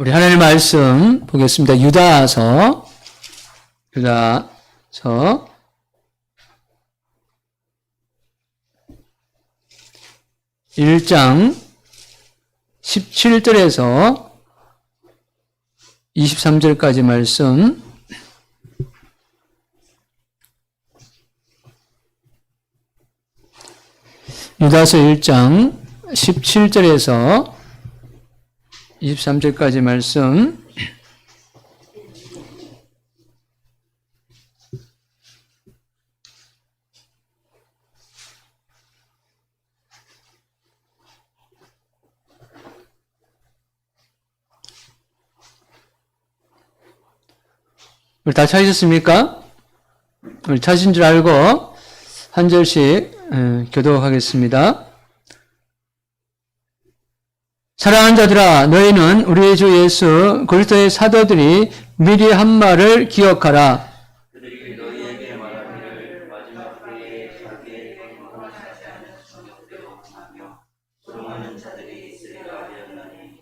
우리 하나님 말씀 보겠습니다. 유다서 1장 17절에서 23절까지 말씀. 유다서 1장 17절에서 23절까지 말씀. 우리 다 찾으셨습니까? 우리 찾으신 줄 알고 한 절씩 교독하겠습니다. 사랑하는 자들아, 너희는 우리의 주 예수 그리스도의 사도들이 미리 한 말을 기억하라. 그들이 너희에게 말하기를 마지막 때에 자기의 건강하지 않은 성도들을 하며 수많은 자들이 있으리라 하였나니.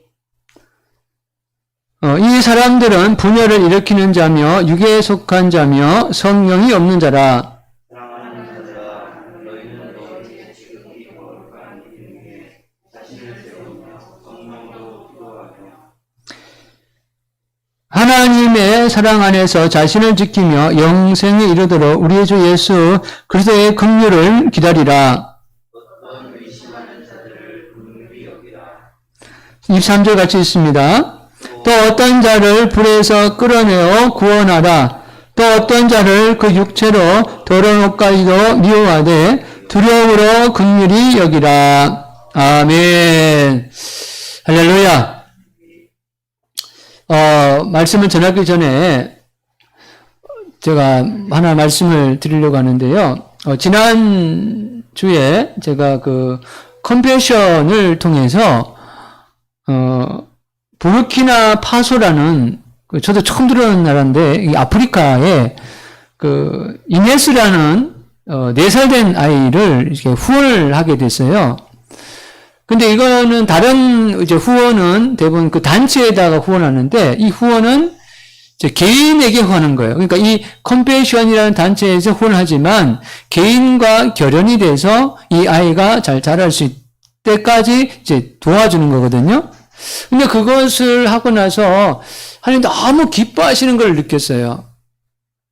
이 사람들은 분열을 일으키는 자며 육에 속한 자며 성령이 없는 자라. 사랑하는 자들아, 너희는 너희의 지금 이 거룩한 이름 위에 자신을 세우며 성령도 기도하며 하나님의 사랑 안에서 자신을 지키며 영생에 이르도록 우리의 주 예수 그리스도의 긍휼을 기다리라. 어떤 의심하는 자들을 긍휼히 여기라. 23절 같이 있습니다. 또 어떤 자를 불에서 끌어내어 구원하라. 또 어떤 자를 그 육체로 더러운 옷까지도 미워하되 두려움으로 긍휼히 여기라. 아멘. 할렐루야. 말씀을 전하기 전에 제가 하나 말씀을 드리려고 하는데요. 지난 주에 제가 그 컨페션을 통해서 부르키나 파소라는 저도 처음 들어는 나라인데 이 아프리카에 그 이네스라는 4살 된 아이를 이렇게 후원을 하게 됐어요. 근데 이거는 다른 이제 후원은 대부분 그 단체에다가 후원하는데 이 후원은 이제 개인에게 후원하는 거예요. 그러니까 이 컴패션이라는 단체에서 후원하지만 개인과 결연이 돼서 이 아이가 잘 자랄 수 있을 때까지 이제 도와주는 거거든요. 근데 그것을 하고 나서 하나님 너무 기뻐하시는 걸 느꼈어요.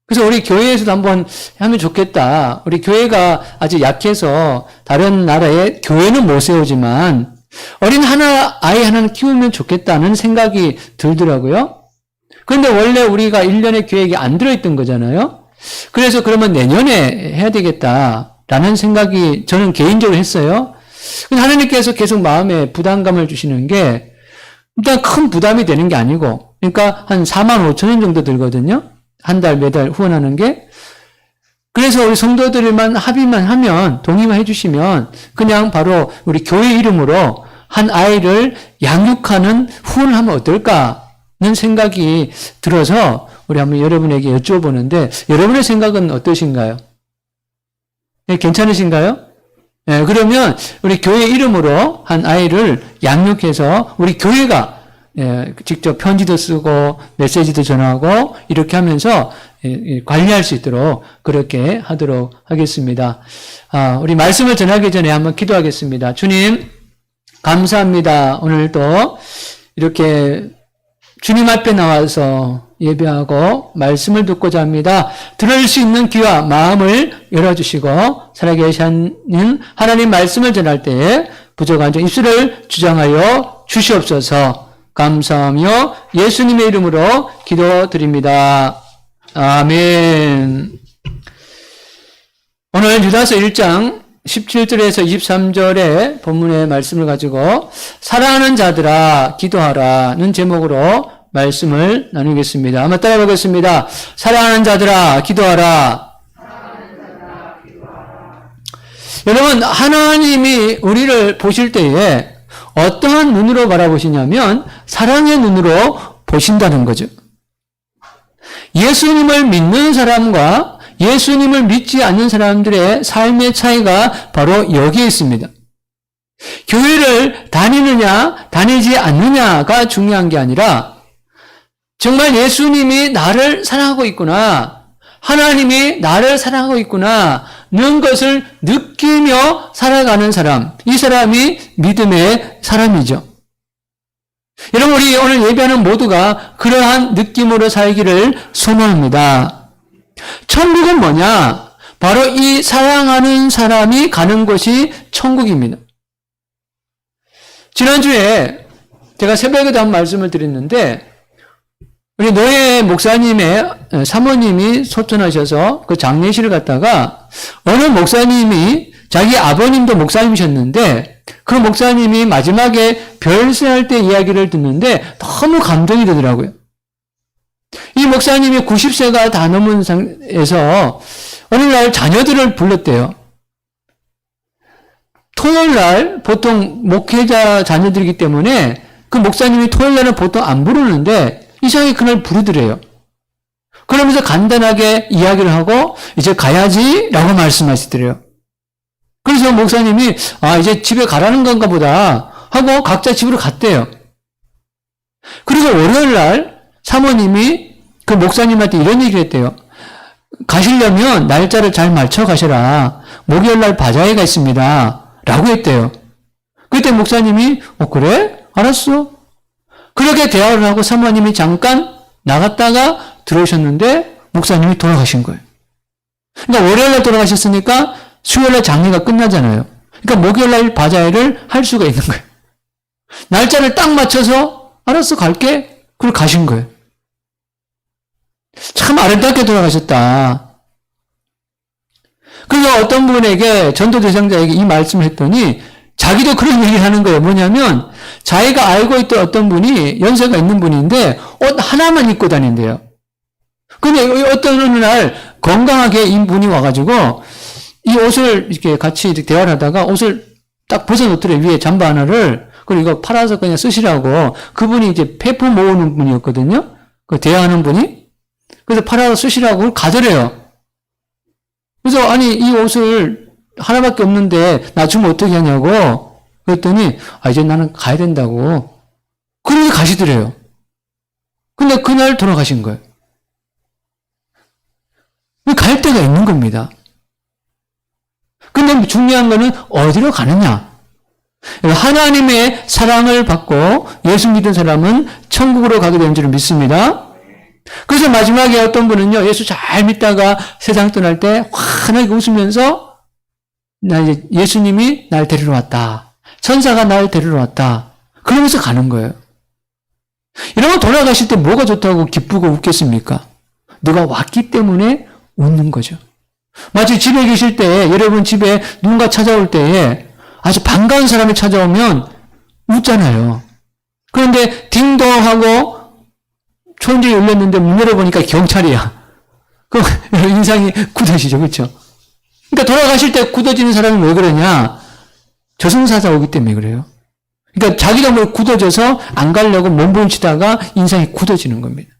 그래서 우리 교회에서도 한번 하면 좋겠다. 우리 교회가 아직 약해서 다른 나라에 교회는 못 세우지만 어린 아이 하나는 키우면 좋겠다는 생각이 들더라고요. 그런데 원래 우리가 1년의 계획이 안 들어있던 거잖아요. 그래서 그러면 내년에 해야 되겠다라는 생각이 저는 개인적으로 했어요. 근데 하나님께서 계속 마음에 부담감을 주시는 게 일단 큰 부담이 되는 게 아니고, 그러니까 한 4만 5천 원 정도 들거든요. 한 달, 매달 후원하는 게. 그래서 우리 성도들만 합의만 하면, 동의만 해주시면, 그냥 바로 우리 교회 이름으로 한 아이를 양육하는 후원을 하면 어떨까는 생각이 들어서, 우리 한번 여러분에게 여쭤보는데, 여러분의 생각은 어떠신가요? 네, 괜찮으신가요? 예, 그러면 우리 교회 이름으로 한 아이를 양육해서 우리 교회가 직접 편지도 쓰고 메시지도 전하고 이렇게 하면서 관리할 수 있도록 그렇게 하도록 하겠습니다. 우리 말씀을 전하기 전에 한번 기도하겠습니다. 주님, 감사합니다. 오늘도 이렇게 주님 앞에 나와서 예배하고 말씀을 듣고자 합니다. 들을 수 있는 귀와 마음을 열어주시고 살아계신 하나님 말씀을 전할 때에 부족한 점 입술을 주장하여 주시옵소서. 감사하며 예수님의 이름으로 기도드립니다. 아멘. 오늘 유다서 1장 17절에서 23절의 본문의 말씀을 가지고 사랑하는 자들아 기도하라는 제목으로 말씀을 나누겠습니다. 한번 따라 보겠습니다. 사랑하는 자들아 기도하라. 여러분, 하나님이 우리를 보실 때에 어떠한 눈으로 바라보시냐면 사랑의 눈으로 보신다는 거죠. 예수님을 믿는 사람과 예수님을 믿지 않는 사람들의 삶의 차이가 바로 여기에 있습니다. 교회를 다니느냐, 다니지 않느냐가 중요한 게 아니라 정말 예수님이 나를 사랑하고 있구나, 하나님이 나를 사랑하고 있구나는 것을 느끼며 살아가는 사람, 이 사람이 믿음의 사람이죠. 여러분, 우리 오늘 예배하는 모두가 그러한 느낌으로 살기를 소망합니다. 천국은 뭐냐? 바로 이 사랑하는 사람이 가는 곳이 천국입니다. 지난주에 제가 새벽에도 한 말씀을 드렸는데, 우리 노예 목사님의 사모님이 소천하셔서 그 장례실을 갔다가 어느 목사님이, 자기 아버님도 목사님이셨는데 그 목사님이 마지막에 별세할 때 이야기를 듣는데 너무 감동이 되더라고요. 이 목사님이 90세가 다 넘은 상에서 어느 날 자녀들을 불렀대요. 토요일 날 보통 목회자 자녀들이기 때문에 그 목사님이 토요일 날은 보통 안 부르는데 이상하게 그날 부르더래요. 그러면서 간단하게 이야기를 하고 이제 가야지 라고 말씀하시더래요. 그래서 목사님이 이제 집에 가라는 건가 보다 하고 각자 집으로 갔대요. 그리고 월요일 날 사모님이 그 목사님한테 이런 얘기를 했대요. 가시려면 날짜를 잘 맞춰 가셔라. 목요일 날 바자회가 있습니다. 라고 했대요. 그때 목사님이 그래? 알았어. 그렇게 대화를 하고 사모님이 잠깐 나갔다가 들어오셨는데 목사님이 돌아가신 거예요. 그러니까 월요일날 돌아가셨으니까 수요일날 장례가 끝나잖아요. 그러니까 목요일날 바자회를 할 수가 있는 거예요. 날짜를 딱 맞춰서 알았어 갈게. 그리고 가신 거예요. 참 아름답게 돌아가셨다. 그래서 어떤 분에게 전도 대상자에게 이 말씀을 했더니 자기도 그런 얘기를 하는 거예요. 뭐냐면 자기가 알고 있던 어떤 분이 연세가 있는 분인데 옷 하나만 입고 다닌대요. 근데 어떤 어느 날 건강하게 인 분이 와가지고 이 옷을 이렇게 같이 이렇게 대화를 하다가 옷을 딱 벗어놓더래요. 위에 잠바 하나를. 그리고 이거 팔아서 그냥 쓰시라고. 그분이 이제 폐프 모으는 분이었거든요. 그 대화하는 분이. 그래서 팔아서 쓰시라고 가더래요. 그래서 아니 이 옷을 하나밖에 없는데 나 주면 어떻게 하냐고 그랬더니 이제 나는 가야 된다고 그렇게 가시더래요. 근데 그날 돌아가신 거예요. 갈 데가 있는 겁니다. 근데 중요한 거는 어디로 가느냐. 하나님의 사랑을 받고 예수 믿은 사람은 천국으로 가게 되는 줄 믿습니다. 그래서 마지막에 어떤 분은요, 예수 잘 믿다가 세상 떠날 때 환하게 웃으면서 나 이제 예수님이 날 데리러 왔다. 천사가 날 데리러 왔다. 그러면서 가는 거예요. 이러면 돌아가실 때 뭐가 좋다고 기쁘고 웃겠습니까? 누가 왔기 때문에 웃는 거죠. 마치 집에 계실 때, 여러분 집에 누군가 찾아올 때에 아주 반가운 사람이 찾아오면 웃잖아요. 그런데 딩동하고 초인종이 울렸는데 문 열어보니까 경찰이야. 그럼 인상이 굳어지죠. 그렇죠? 그러니까 돌아가실 때 굳어지는 사람이 왜 그러냐? 저승사자 오기 때문에 그래요. 그러니까 자기가 뭐 굳어져서 안 가려고 몸부림치다가 인상이 굳어지는 겁니다.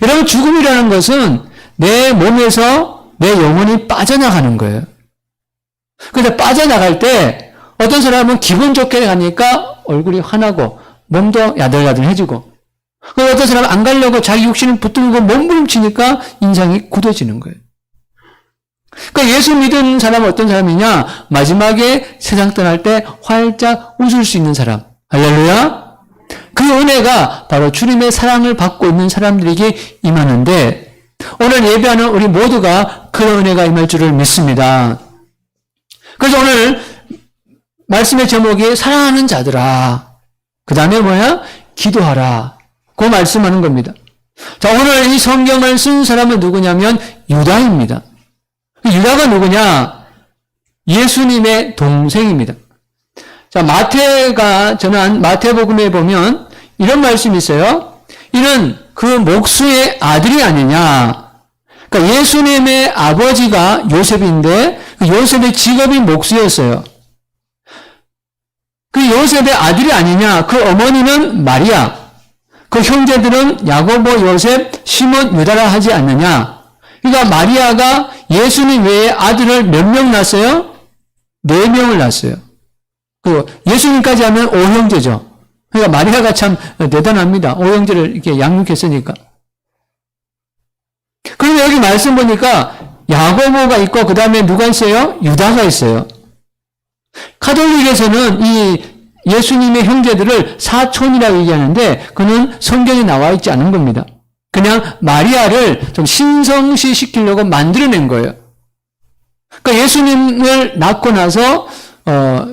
여러분 죽음이라는 것은 내 몸에서 내 영혼이 빠져나가는 거예요. 그래서 빠져나갈 때 어떤 사람은 기분 좋게 가니까 얼굴이 환하고 몸도 야들야들해지고 그리고 어떤 사람은 안 가려고 자기 욕심을 붙들고 몸부림치니까 인상이 굳어지는 거예요. 그러니까 예수 믿은 사람은 어떤 사람이냐? 마지막에 세상 떠날 때 활짝 웃을 수 있는 사람. 할렐루야. 그 은혜가 바로 주님의 사랑을 받고 있는 사람들에게 임하는데 오늘 예배하는 우리 모두가 그런 은혜가 임할 줄을 믿습니다. 그래서 오늘 말씀의 제목이 사랑하는 자들아. 그 다음에 뭐야? 기도하라. 그 말씀하는 겁니다. 자, 오늘 이 성경을 쓴 사람은 누구냐면 유다입니다. 유다가 누구냐? 예수님의 동생입니다. 자, 마태가 전한 마태복음에 보면 이런 말씀이 있어요. 이는 그 목수의 아들이 아니냐. 그러니까 예수님의 아버지가 요셉인데 그 요셉의 직업이 목수였어요. 그 요셉의 아들이 아니냐. 그 어머니는 마리아. 그 형제들은 야고보, 요셉, 시몬, 유다라 하지 않느냐. 그러니까 마리아가 예수님 외에 아들을 몇 명 낳았어요? 4명을 낳았어요. 그 예수님까지 하면 5형제죠. 그러니까 마리아가 참 대단합니다. 오형제를 이렇게 양육했으니까. 그런데 여기 말씀 보니까 야고보가 있고 그 다음에 누가 있어요? 유다가 있어요. 카톨릭에서는 이 예수님의 형제들을 사촌이라고 얘기하는데 그는 성경에 나와 있지 않은 겁니다. 그냥 마리아를 좀 신성시 시키려고 만들어낸 거예요. 그러니까 예수님을 낳고 나서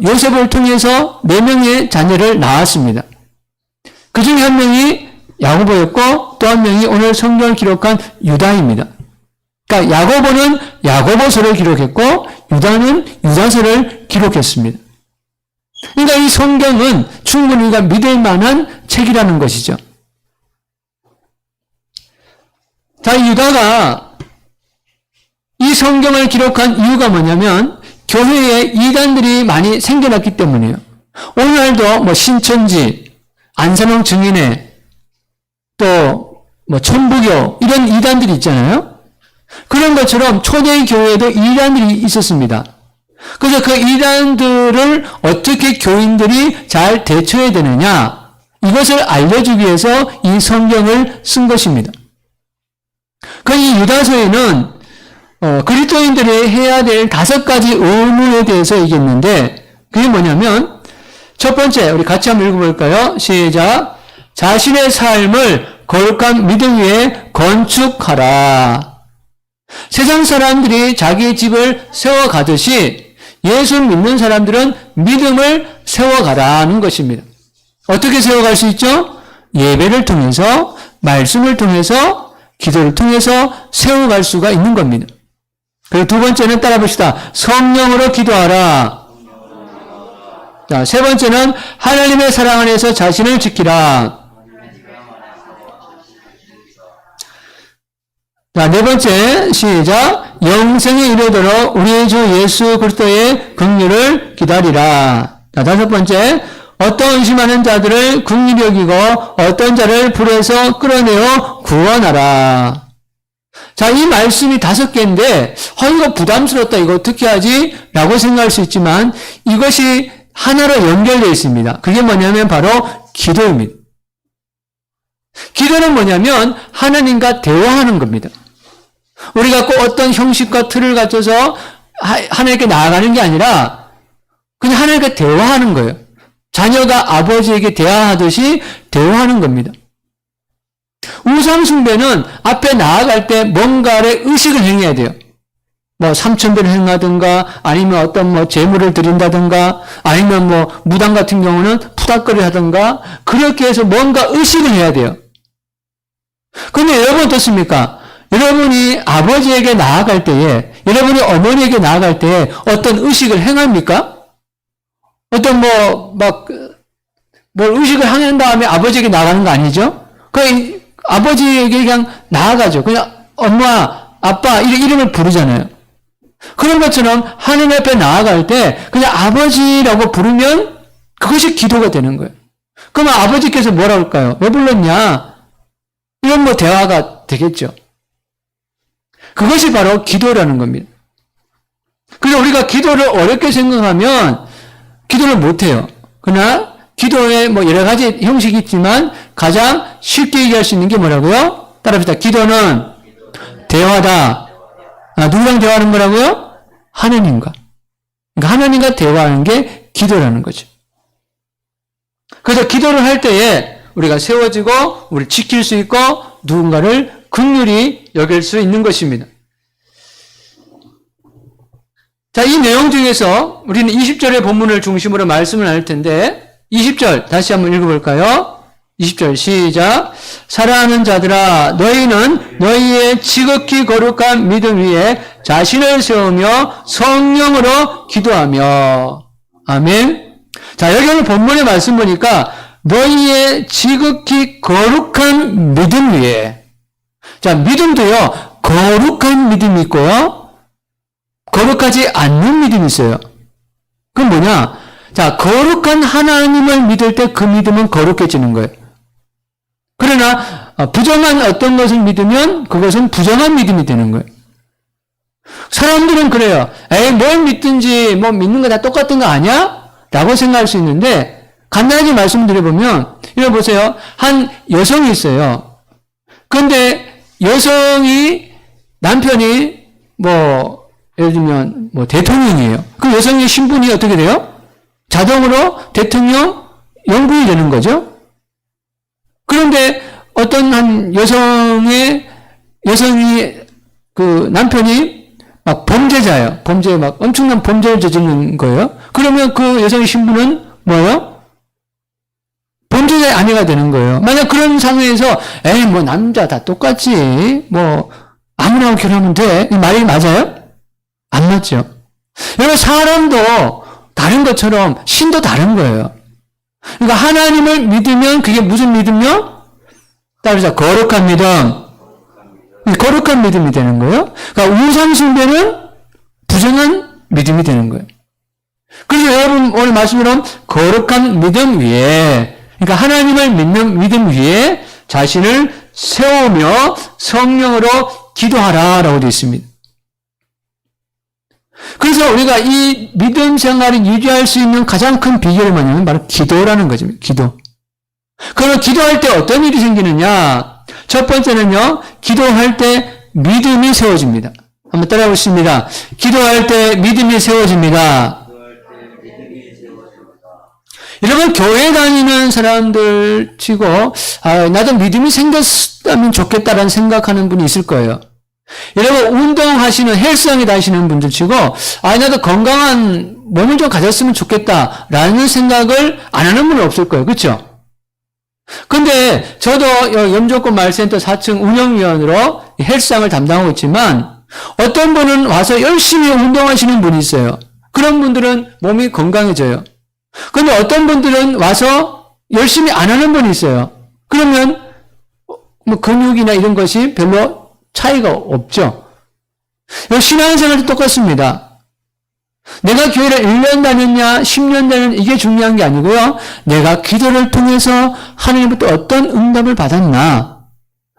요셉을 통해서 4명의 자녀를 낳았습니다. 그 중에 한 명이 야고보였고 또 한 명이 오늘 성경을 기록한 유다입니다. 그러니까 야고보는 야고보서를 기록했고 유다는 유다서를 기록했습니다. 그러니까 이 성경은 충분히 우리가 믿을 만한 책이라는 것이죠. 자, 이 유다가 이 성경을 기록한 이유가 뭐냐면 교회에 이단들이 많이 생겨났기 때문이에요. 오늘날도 뭐 신천지, 안산홍 증인회, 또 뭐 천부교 이런 이단들이 있잖아요. 그런 것처럼 초대 교회에도 이단들이 있었습니다. 그래서 그 이단들을 어떻게 교인들이 잘 대처해야 되느냐 이것을 알려주기 위해서 이 성경을 쓴 것입니다. 그 이 유다서에는 그리스도인들이 해야 될 5가지 의무에 대해서 얘기했는데 그게 뭐냐면 첫 번째 우리 같이 한번 읽어볼까요? 시작. 자신의 삶을 거룩한 믿음 위에 건축하라. 세상 사람들이 자기 집을 세워가듯이 예수 믿는 사람들은 믿음을 세워가라는 것입니다. 어떻게 세워갈 수 있죠? 예배를 통해서, 말씀을 통해서, 기도를 통해서 세워갈 수가 있는 겁니다. 그리고 두 번째는 따라 봅시다. 성령으로 기도하라. 자, 세 번째는 하나님의 사랑 안에서 자신을 지키라. 자, 네 번째, 시작. 영생에 이르도록 우리 주 예수 그리스도의 긍휼을 기다리라. 자, 다섯 번째, 어떤 의심하는 자들을 긍휼히 여기고 어떤 자를 불에서 끌어내어 구원하라. 자, 이 말씀이 5개인데, 이거 부담스럽다, 이거 어떻게 하지? 라고 생각할 수 있지만, 이것이 하나로 연결되어 있습니다. 그게 뭐냐면 바로 기도입니다. 기도는 뭐냐면 하나님과 대화하는 겁니다. 우리가 꼭 어떤 형식과 틀을 갖춰서 하나님께 나아가는 게 아니라 그냥 하나님과 대화하는 거예요. 자녀가 아버지에게 대화하듯이 대화하는 겁니다. 우상숭배는 앞에 나아갈 때 뭔가를 의식을 행해야 돼요. 뭐 삼천배를 행하든가 아니면 어떤 뭐 제물을 드린다든가 아니면 뭐 무당 같은 경우는 푸닥거리 하든가 그렇게 해서 뭔가 의식을 해야 돼요. 그런데 여러분 어떻습니까? 여러분이 아버지에게 나아갈 때에 여러분이 어머니에게 나아갈 때에 어떤 의식을 행합니까? 어떤 뭘 의식을 한 다음에 아버지에게 나가는 거 아니죠? 그 아버지에게 그냥 나아가죠. 그냥 엄마, 아빠 이름을 부르잖아요. 그런 것처럼 하나님 앞에 나아갈 때 그냥 아버지라고 부르면 그것이 기도가 되는 거예요. 그러면 아버지께서 뭐라 할까요? 왜 불렀냐? 이런 대화가 되겠죠. 그것이 바로 기도라는 겁니다. 그래서 우리가 기도를 어렵게 생각하면 기도를 못해요. 그러나 기도에 여러 가지 형식이 있지만 가장 쉽게 얘기할 수 있는 게 뭐라고요? 따라합시다. 기도는 대화다. 누구랑 대화하는 거라고요? 하나님과. 그러니까 하나님과 대화하는 게 기도라는 거죠. 그래서 기도를 할 때에 우리가 세워지고 우리를 지킬 수 있고 누군가를 긍휼히 여길 수 있는 것입니다. 자, 이 내용 중에서 우리는 20절의 본문을 중심으로 말씀을 나눌 텐데 20절 다시 한번 읽어볼까요? 20절 시작. 사랑하는 자들아 너희는 너희의 지극히 거룩한 믿음 위에 자신을 세우며 성령으로 기도하며. 아멘. 자, 여기 오늘 본문의 말씀 보니까 너희의 지극히 거룩한 믿음 위에. 자, 믿음도요 거룩한 믿음이 있고요 거룩하지 않는 믿음이 있어요. 그건 뭐냐? 자, 거룩한 하나님을 믿을 때 그 믿음은 거룩해지는 거예요. 그러나 부정한 어떤 것을 믿으면 그것은 부정한 믿음이 되는 거예요. 사람들은 그래요. 뭘 믿든지 믿는 거 다 똑같은 거 아니야? 라고 생각할 수 있는데 간단하게 말씀드려보면, 이거 보세요. 한 여성이 있어요. 그런데 여성이, 남편이 예를 들면 대통령이에요. 그 여성의 신분이 어떻게 돼요? 자동으로 대통령 영부인이 되는 거죠. 그런데 어떤 한 여성이 그 남편이 막 범죄자예요. 엄청난 범죄를 저지르는 거예요. 그러면 그 여성의 신분은 뭐예요? 범죄자의 아내가 되는 거예요. 만약 그런 상황에서 남자 다 똑같지. 아무나 결혼하면 돼. 이 말이 맞아요? 안 맞죠. 여러분, 사람도 다른 것처럼 신도 다른 거예요. 그러니까 하나님을 믿으면 그게 무슨 믿음이요? 따라서 거룩한 믿음. 거룩한 믿음이 되는 거예요. 그러니까 우상숭배는 부정한 믿음이 되는 거예요. 그래서 여러분 오늘 말씀처럼 거룩한 믿음 위에, 그러니까 하나님을 믿는 믿음 위에 자신을 세우며 성령으로 기도하라라고 되어 있습니다. 그래서 우리가 이 믿음 생활을 유지할 수 있는 가장 큰 비결이 뭐냐면 바로 기도라는 거죠. 기도. 그러면 기도할 때 어떤 일이 생기느냐? 첫 번째는요, 기도할 때 믿음이 세워집니다. 한번 따라해보겠습니다. 기도할 때 믿음이 세워집니다. 여러분, 교회 다니는 사람들 치고, 나도 믿음이 생겼다면 좋겠다라는 생각하는 분이 있을 거예요. 여러분, 운동하시는, 헬스장에 다니시는 분들 치고, 나도 건강한 몸을 좀 가졌으면 좋겠다라는 생각을 안 하는 분은 없을 거예요. 그렇죠? 근데 저도 염조권 마을센터 4층 운영위원으로 헬스장을 담당하고 있지만, 어떤 분은 와서 열심히 운동하시는 분이 있어요. 그런 분들은 몸이 건강해져요. 근데 어떤 분들은 와서 열심히 안 하는 분이 있어요. 그러면 근육이나 이런 것이 별로 차이가 없죠. 신앙생활도 똑같습니다. 내가 교회를 1년 다녔냐 10년 다녔냐 이게 중요한 게 아니고요. 내가 기도를 통해서 하나님부터 어떤 응답을 받았나,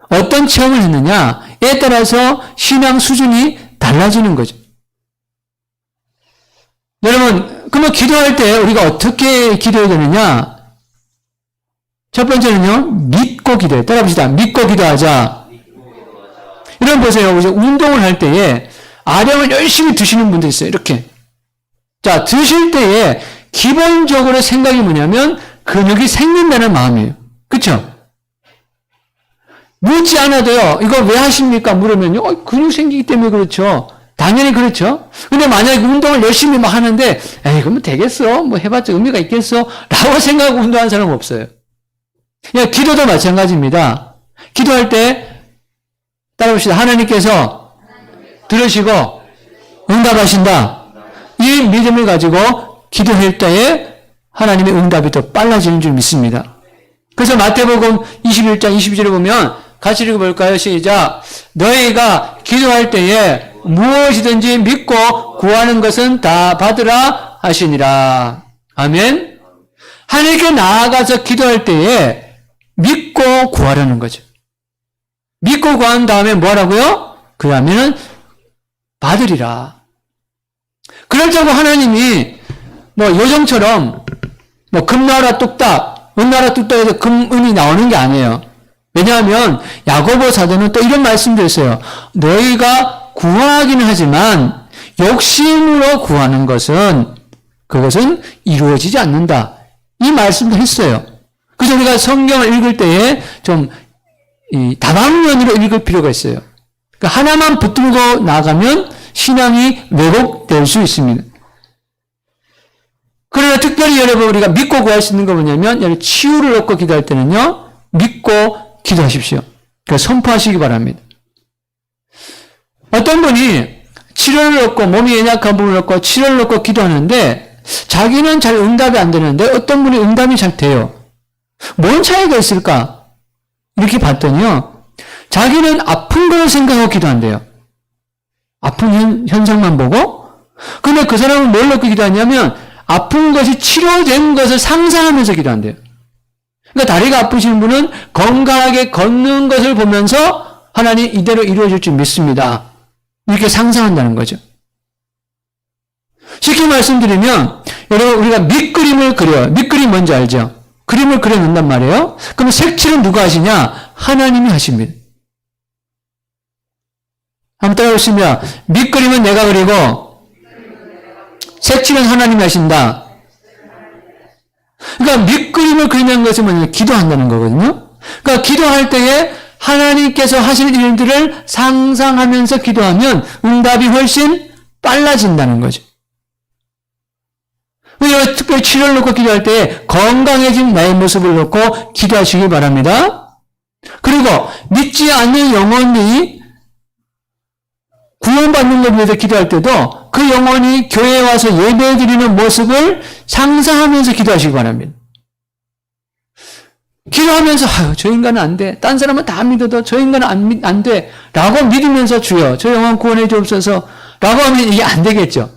어떤 체험을 했느냐에 따라서 신앙 수준이 달라지는 거죠. 여러분, 그러면 기도할 때 우리가 어떻게 기도해야 되느냐? 첫 번째는요, 믿고 기도해. 따라합시다. 믿고 기도하자. 여러분 보세요. 운동을 할 때에 아령을 열심히 드시는 분들 있어요. 이렇게. 자, 드실 때에 기본적으로 생각이 뭐냐면 근육이 생긴다는 마음이에요. 그쵸? 묻지 않아도요, 이거 왜 하십니까? 물으면요, 근육 생기기 때문에 그렇죠. 당연히 그렇죠. 근데 만약에 운동을 열심히 막 하는데, 그러면 되겠어? 해봤자 의미가 있겠어? 라고 생각하고 운동하는 사람은 없어요. 기도도 마찬가지입니다. 기도할 때, 따라봅시다. 하나님께서 들으시고 응답하신다. 이 믿음을 가지고 기도할 때에 하나님의 응답이 더 빨라지는 줄 믿습니다. 그래서 마태복음 21장 22절에 보면 같이 읽어볼까요? 시작. 너희가 기도할 때에 무엇이든지 믿고 구하는 것은 다 받으라 하시니라. 아멘. 하나님께 나아가서 기도할 때에 믿고 구하라는 거죠. 믿고 구한 다음에 뭐 하라고요? 그 다음에는 받으리라. 그렇다고 하나님이 요정처럼 금 나와라 뚝딱, 은 나와라 뚝딱해서 금, 은이 나오는 게 아니에요. 왜냐하면 야고보 사도는 또 이런 말씀도 있어요. 너희가 구하기는 하지만 욕심으로 구하는 그것은 이루어지지 않는다. 이 말씀도 했어요. 그래서 우리가 성경을 읽을 때에 좀 다방면으로 읽을 필요가 있어요. 그러니까 하나만 붙들고 나가면 신앙이 왜곡될 수 있습니다. 그러나 특별히 여러분 우리가 믿고 구할 수 있는 거 뭐냐면 치유를 얻고 기도할 때는요. 믿고 기도하십시오. 그래서 선포하시기 바랍니다. 어떤 분이 치료를 얻고 몸이 연약한 부분을 얻고 치료를 얻고 기도하는데 자기는 잘 응답이 안 되는데 어떤 분이 응답이 잘 돼요. 뭔 차이가 있을까? 이렇게 봤더니요. 자기는 아픈 걸 생각하고 기도한대요. 아픈 현상만 보고. 근데 그 사람은 뭘 놓고 기도하냐면 아픈 것이 치료된 것을 상상하면서 기도한대요. 그러니까 다리가 아프신 분은 건강하게 걷는 것을 보면서 하나님 이대로 이루어질 줄 믿습니다. 이렇게 상상한다는 거죠. 쉽게 말씀드리면 여러분 우리가 밑그림을 그려요. 밑그림 그림 뭔지 알죠? 그림을 그려놓는단 말이에요. 그럼 색칠은 누가 하시냐? 하나님이 하십니다. 한번 따라해보시면 밑그림은 내가 그리고 색칠은 하나님이 하신다. 그러니까 밑그림을 그리는 것은 뭐냐면 기도한다는 거거든요. 그러니까 기도할 때에 하나님께서 하실 일들을 상상하면서 기도하면 응답이 훨씬 빨라진다는 거죠. 그래서 특별히 치료를 놓고 기도할 때에 건강해진 나의 모습을 놓고 기도하시기 바랍니다. 그리고 믿지 않는 영혼이 구원받는 것에 대해서 기도할 때도 그 영혼이 교회에 와서 예배드리는 모습을 상상하면서 기도하시기 바랍니다. 기도하면서 아유, 저 인간은 안 돼. 딴 사람은 다 믿어도 저 인간은 안 돼. 라고 믿으면서 주여 저 영혼 구원해 주옵소서 라고 하면 이게 안 되겠죠.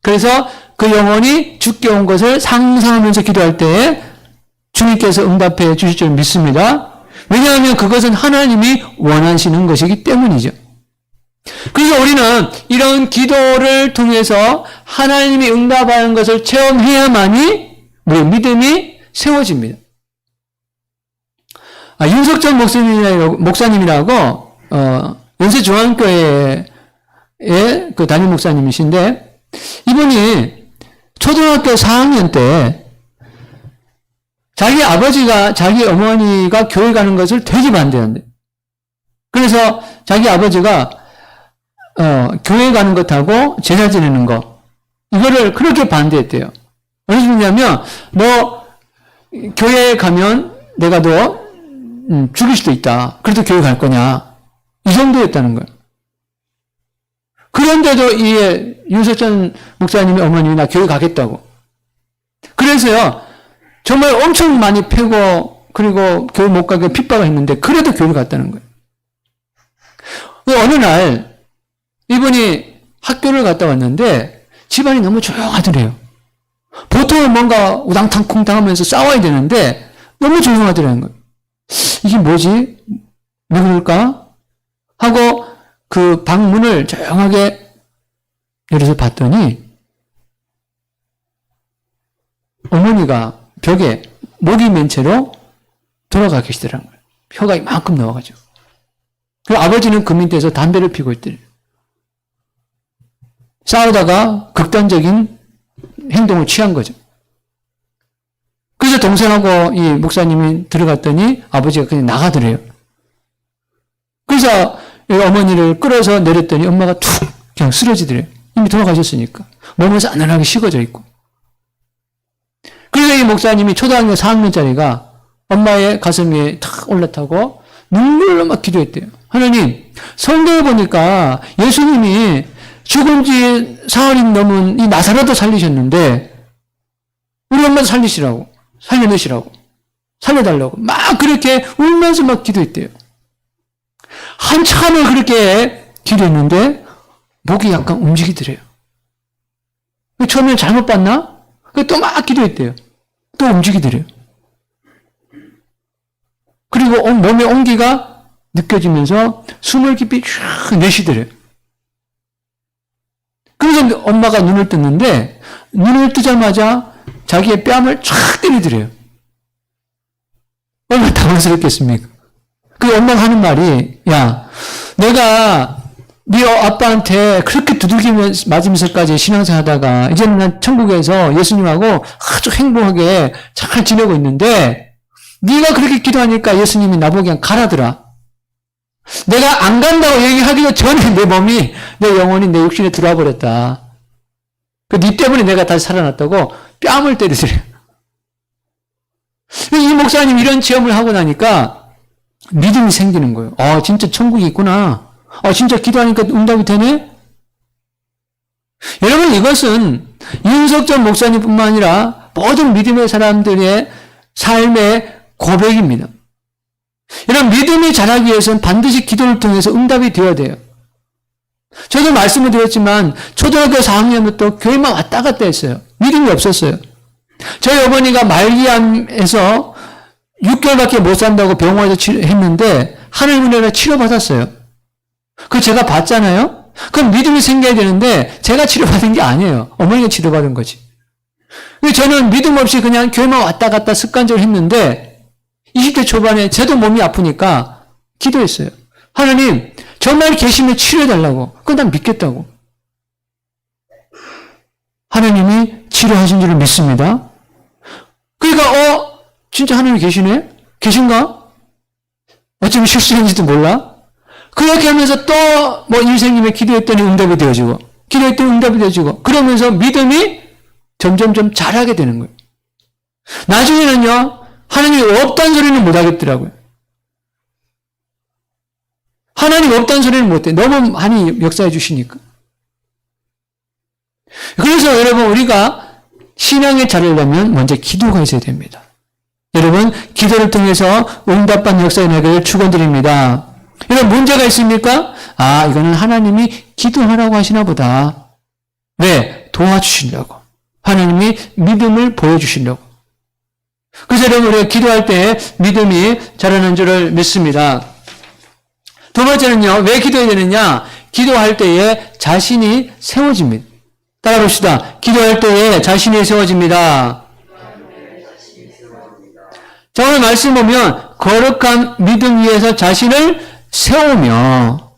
그래서 그 영혼이 죽게 온 것을 상상하면서 기도할 때에 주님께서 응답해 주실 줄 믿습니다. 왜냐하면 그것은 하나님이 원하시는 것이기 때문이죠. 그래서 우리는 이런 기도를 통해서 하나님이 응답하는 것을 체험해야만이 우리 믿음이 세워집니다. 윤석전 목사님이라고 연세중앙교회의 그 담임 목사님이신데 이분이 초등학교 4학년 때 자기 아버지가 자기 어머니가 교회 가는 것을 되게 반대한대. 그래서 자기 아버지가 교회 가는 것하고 제사 지내는 거 이거를 그렇게 반대했대요. 어느 정도냐면 너 교회에 가면 내가 너 죽일 수도 있다. 그래도 교회 갈 거냐. 이 정도였다는 거예요. 그런데도 이 윤석전 목사님의 어머님이 나 교회 가겠다고. 그래서요, 정말 엄청 많이 패고, 그리고 교회 못 가게 핍박을 했는데, 그래도 교회를 갔다는 거예요. 어느 날, 이분이 학교를 갔다 왔는데, 집안이 너무 조용하더래요. 보통은 뭔가 우당탕쿵탕 하면서 싸워야 되는데, 너무 조용하더라는 거예요. 이게 뭐지? 왜 그럴까? 하고 그 방문을 조용하게 열어서 봤더니 어머니가 벽에 목이 맨 채로 돌아가 계시더라는 거예요. 혀가 이만큼 나와가지고. 그리고 아버지는 그 밑에서 담배를 피고 있더래요. 싸우다가 극단적인 행동을 취한 거죠. 그래서 동생하고 이 목사님이 들어갔더니 아버지가 그냥 나가더래요. 그래서 어머니를 끌어서 내렸더니 엄마가 툭 그냥 쓰러지더래요. 이미 돌아가셨으니까. 몸은 싸늘하게 식어져 있고. 그래서 이 목사님이 초등학교 4학년짜리가 엄마의 가슴 위에 탁 올라타고 눈물로 막 기도했대요. 하나님, 성경에 보니까 예수님이 죽은 지 사흘이 넘은 이 나사로도 살리셨는데 우리 엄마도 살리시라고. 살려내시라고. 살려달라고. 막 그렇게 울면서 막 기도했대요. 한참을 그렇게 기도했는데 목이 약간 움직이더래요. 처음에 잘못 봤나? 또 막 기도했대요. 또 움직이더래요. 그리고 몸의 온기가 느껴지면서 숨을 깊이 쫙 내쉬더래요. 그래서 엄마가 눈을 떴는데 눈을 뜨자마자 자기의 뺨을 촥 때리더래요. 얼마나 당황스럽겠습니까? 그 엄마가 하는 말이, 야, 내가 네 아빠한테 그렇게 두들겨 맞으면서까지 신앙생활 하다가 이제는 난 천국에서 예수님하고 아주 행복하게 잘 지내고 있는데 네가 그렇게 기도하니까 예수님이 나보고 그냥 가라더라. 내가 안 간다고 얘기하기도 전에 내 몸이, 내 영혼이 내 육신에 들어와 버렸다. 네 때문에 내가 다시 살아났다고 뺨을 때리더래요. 이 목사님 이런 체험을 하고 나니까 믿음이 생기는 거예요. 진짜 천국이 있구나. 진짜 기도하니까 응답이 되네? 여러분, 이것은 윤석전 목사님뿐만 아니라 모든 믿음의 사람들의 삶의 고백입니다. 여러분, 믿음이 자라기 위해서는 반드시 기도를 통해서 응답이 되어야 돼요. 저도 말씀을 드렸지만 초등학교 4학년부터 교회만 왔다 갔다 했어요. 믿음이 없었어요. 저희 어머니가 말기암에서 6개월밖에 못 산다고 병원에서 했는데 하늘 은혜로 치료받았어요. 그거 제가 봤잖아요. 그럼 믿음이 생겨야 되는데 제가 치료받은 게 아니에요. 어머니가 치료받은 거지. 저는 믿음 없이 그냥 교회만 왔다 갔다 습관적으로 했는데 20대 초반에 저도 몸이 아프니까 기도했어요. 하나님 정말 계시면 치료해달라고. 그건 난 믿겠다고. 하나님이 치료하신 줄을 믿습니다. 그러니까 진짜 하나님 계시네? 계신가? 어쩌면 실수했는지도 몰라? 그렇게 하면서 또 뭐 일생님의 기도했더니 응답이 되어지고 기도했더니 응답이 되어지고 그러면서 믿음이 점점점 잘하게 되는 거예요. 나중에는요, 하나님이 없다는 소리는 못 하겠더라고요. 하나님 없다는 소리는 못 해. 너무 많이 역사해 주시니까. 그래서 여러분, 우리가 신앙에 자르려면 먼저 기도가 있어야 됩니다. 여러분, 기도를 통해서 응답받는 역사에 나기를 축원드립니다. 이런 문제가 있습니까? 이거는 하나님이 기도하라고 하시나 보다. 왜? 도와주시려고. 하나님이 믿음을 보여주시려고. 그래서 여러분, 우리가 기도할 때 믿음이 자라는 줄을 믿습니다. 두 번째는요, 왜 기도해야 되느냐? 기도할 때에 자신이 세워집니다. 따라봅시다. 기도할 때에 자신이 세워집니다. 자, 오늘 말씀 보면, 거룩한 믿음 위에서 자신을 세우며,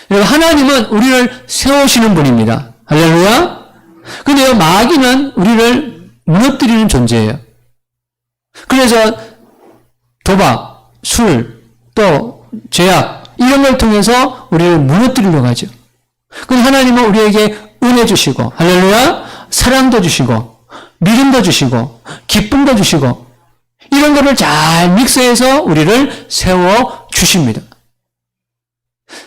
하나님은 우리를 세우시는 분입니다. 할렐루야. 근데요, 마귀는 우리를 무너뜨리는 존재예요. 그래서 도박, 술, 또 죄악, 이런 걸 통해서 우리를 무너뜨리려고 하죠. 근데 하나님은 우리에게 은혜 주시고, 할렐루야, 사랑도 주시고, 믿음도 주시고, 기쁨도 주시고, 이런 거를 잘 믹스해서 우리를 세워 주십니다.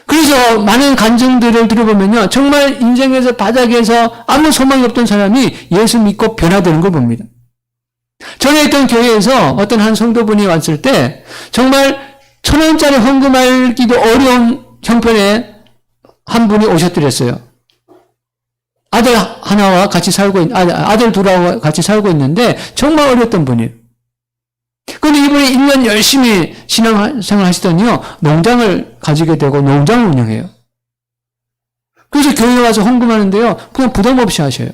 그래서 많은 간증들을 들어보면요, 정말 인생에서 바닥에서 아무 소망이 없던 사람이 예수 믿고 변화되는 걸 봅니다. 전에 있던 교회에서 어떤 한 성도분이 왔을 때 정말 1,000원짜리 헌금하기도 어려운 형편에 한 분이 오셨더랬어요. 아들 하나와 같이 살고 아들 둘하고 같이 살고 있는데 정말 어렸던 분이에요. 그런데 이분이 1년 열심히 신앙생활 하시더니요, 농장을 가지게 되고 농장을 운영해요. 그래서 교회에 와서 헌금하는데요, 그냥 부담 없이 하셔요.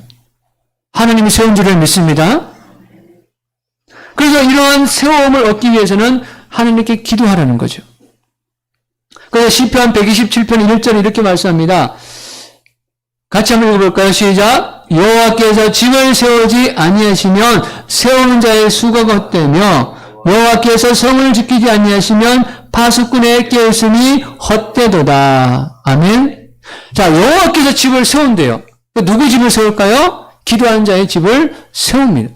하나님이 세운 줄을 믿습니다. 그래서 이러한 세움을 얻기 위해서는 하나님께 기도하라는 거죠. 그래서 시편 127편 1절에 이렇게 말씀합니다. 같이 한번 읽어볼까요? 시작. 여호와께서 집을 세우지 아니하시면 세우는 자의 수가 헛되며 여호와께서 성을 지키지 아니하시면 파수꾼의 깨었음이 헛되도다. 아멘. 자, 여호와께서 집을 세운대요. 누구 집을 세울까요? 기도하는 자의 집을 세웁니다.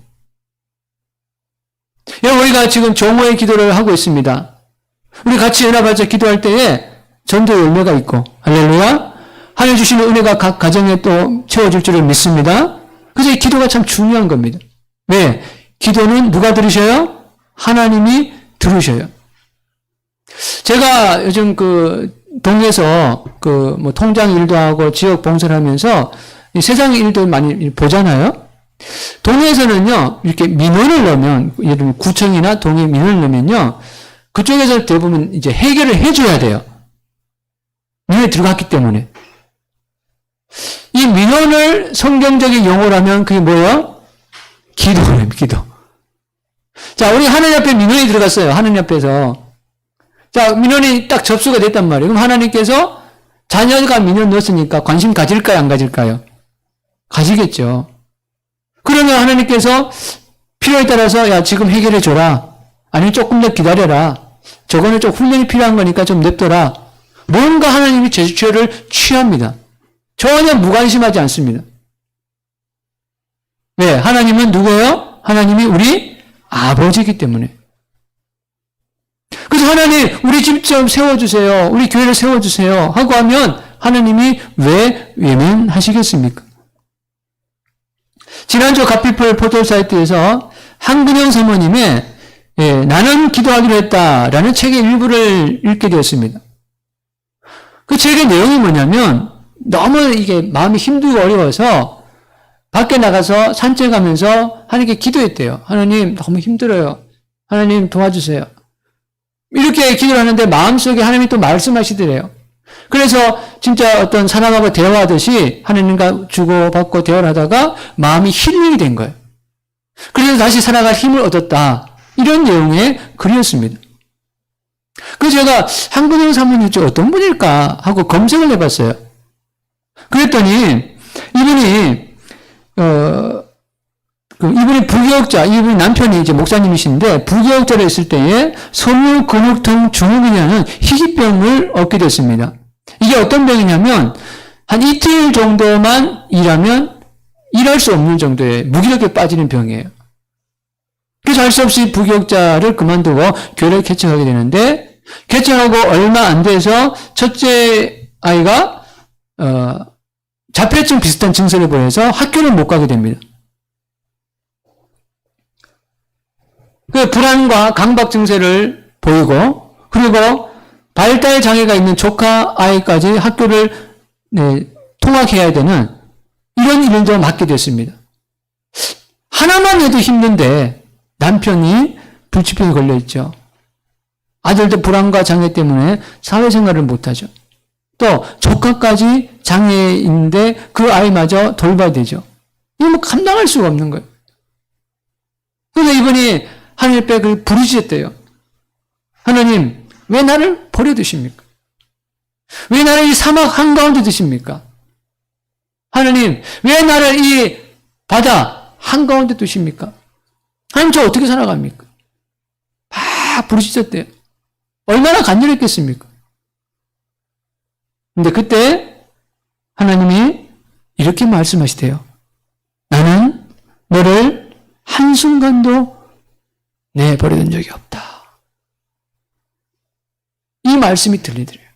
여러분, 우리가 지금 종호의 기도를 하고 있습니다. 우리 같이 연합하자 기도할 때에 전도 열매가 있고, 할렐루야. 하나님 주시는 은혜가 각 가정에 또 채워질 줄을 믿습니다. 그래서 이 기도가 참 중요한 겁니다. 왜? 기도는 누가 들으셔요? 하나님이 들으셔요. 제가 요즘 동에서 통장 일도 하고 지역 봉사를 하면서 이 세상 일도 많이 보잖아요. 동에서는요, 이렇게 민원을 넣으면, 예를 들면 구청이나 동에 민원을 넣으면요, 그쪽에서 대부분 이제 해결을 해줘야 돼요. 민원이 들어갔기 때문에. 이 민원을 성경적인 용어로 하면 그게 뭐예요? 기도예요, 기도. 자, 우리 하나님 앞에 민원이 들어갔어요. 하나님 앞에서. 자, 민원이 딱 접수가 됐단 말이에요. 그럼 하나님께서 자녀가 민원 넣었으니까 관심 가질까요, 안 가질까요? 가지겠죠. 그러면 하나님께서 필요에 따라서 야, 지금 해결해 줘라. 아니면 조금 더 기다려라. 저거는 좀 훈련이 필요한 거니까 좀 냅둬라. 뭔가 하나님이 제스처를 취합니다. 전혀 무관심하지 않습니다. 왜? 하나님은 누구예요? 하나님이 우리 아버지이기 때문에. 그래서 하나님, 우리 집 좀 세워주세요. 우리 교회를 세워주세요. 하고 하면 하나님이 왜 외면하시겠습니까? 지난주 갓피플 포털 사이트에서 한근영 사모님의 나는 기도하기로 했다라는 책의 일부를 읽게 되었습니다. 그 책의 내용이 뭐냐면 너무 이게 마음이 힘들고 어려워서 밖에 나가서 산책하면서 하나님께 기도했대요. 하나님 너무 힘들어요. 하나님 도와주세요. 이렇게 기도를 하는데 마음속에 하나님이 또 말씀하시더래요. 그래서 진짜 어떤 사람하고 대화하듯이 하나님과 주고받고 대화를 하다가 마음이 힐링이 된 거예요. 그래서 다시 살아갈 힘을 얻었다. 이런 내용의 글이었습니다. 그래서 제가 한근영 사모님 어떤 분일까 하고 검색을 해봤어요. 그랬더니 이분이 이분이 부교역자, 이분 남편이 이제 목사님이신데 부교역자로 있을 때에 섬유 근육통 증후군이라는 희귀병을 얻게 됐습니다. 이게 어떤 병이냐면 한 이틀 정도만 일하면 일할 수 없는 정도의 무기력에 빠지는 병이에요. 그래서 할 수 없이 부교역자를 그만두고 교회를 개척하게 되는데 개척하고 얼마 안 돼서 첫째 아이가 자폐증 비슷한 증세를 보여서 학교를 못 가게 됩니다. 그 불안과 강박 증세를 보이고 그리고 발달 장애가 있는 조카 아이까지 학교를 통학해야 되는 이런 일을 좀 맡게 됐습니다. 하나만 해도 힘든데 남편이 불치병에 걸려있죠. 아들도 불안과 장애 때문에 사회생활을 못하죠. 또 조카까지 장애인데 그 아이마저 돌봐야 되죠. 이거 뭐 감당할 수가 없는 거예요. 그래서 이분이 하늘 빽을 부르짖었대요. 하나님, 왜 나를 버려두십니까? 왜 나를 이 사막 한가운데 두십니까? 하나님, 왜 나를 이 바다 한가운데 두십니까? 하나님, 저 어떻게 살아갑니까? 막 부르짖었대요. 얼마나 간절했겠습니까? 근데 그때 하나님이 이렇게 말씀하시대요. 나는 너를 한순간도 내버려둔 적이 없다. 이 말씀이 들리더래요.